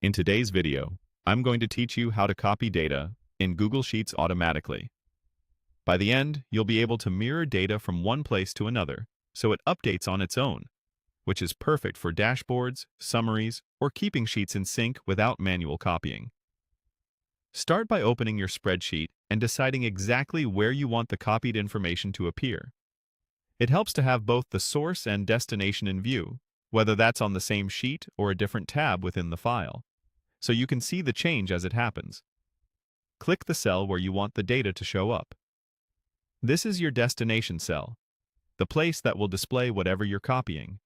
In today's video, I'm going to teach you how to copy data in Google Sheets automatically. By the end, you'll be able to mirror data from one place to another, so it updates on its own, which is perfect for dashboards, summaries, or keeping sheets in sync without manual copying. Start by opening your spreadsheet and deciding exactly where you want the copied information to appear. It helps to have both the source and destination in view, whether that's on the same sheet or a different tab within the file, so you can see the change as it happens. Click the cell where you want the data to show up. This is your destination cell, the place that will display whatever you're copying.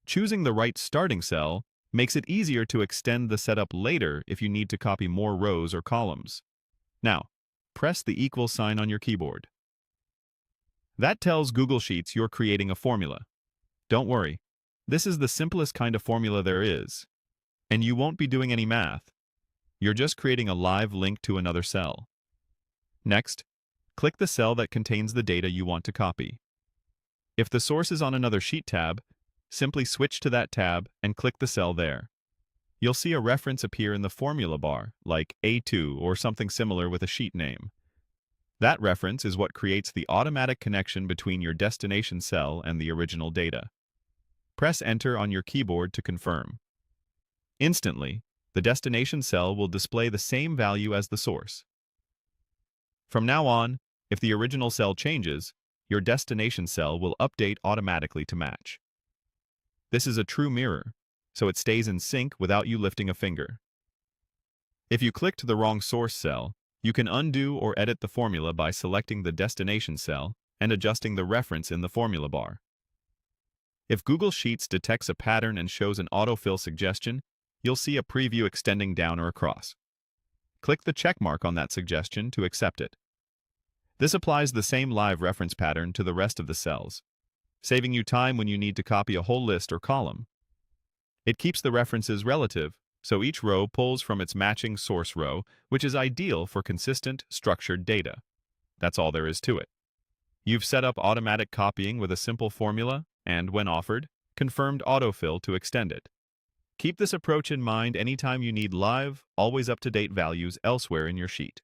Choosing the right starting cell makes it easier to extend the setup later if you need to copy more rows or columns. Now, press the equal sign on your keyboard. That tells Google Sheets you're creating a formula. Don't worry, this is the simplest kind of formula there is, and you won't be doing any math. You're just creating a live link to another cell. Next, click the cell that contains the data you want to copy. If the source is on another sheet tab, simply switch to that tab and click the cell there. You'll see a reference appear in the formula bar, like A2 or something similar with a sheet name. That reference is what creates the automatic connection between your destination cell and the original data. Press Enter on your keyboard to confirm. Instantly, the destination cell will display the same value as the source. From now on, if the original cell changes, your destination cell will update automatically to match. This is a true mirror, so it stays in sync without you lifting a finger. If you clicked the wrong source cell, you can undo or edit the formula by selecting the destination cell and adjusting the reference in the formula bar. If Google Sheets detects a pattern and shows an autofill suggestion, you'll see a preview extending down or across. Click the check mark on that suggestion to accept it. This applies the same live reference pattern to the rest of the cells, saving you time when you need to copy a whole list or column. It keeps the references relative, so each row pulls from its matching source row, which is ideal for consistent, structured data. That's all there is to it. You've set up automatic copying with a simple formula and, when offered, confirmed autofill to extend it. Keep this approach in mind anytime you need live, always up-to-date values elsewhere in your sheet.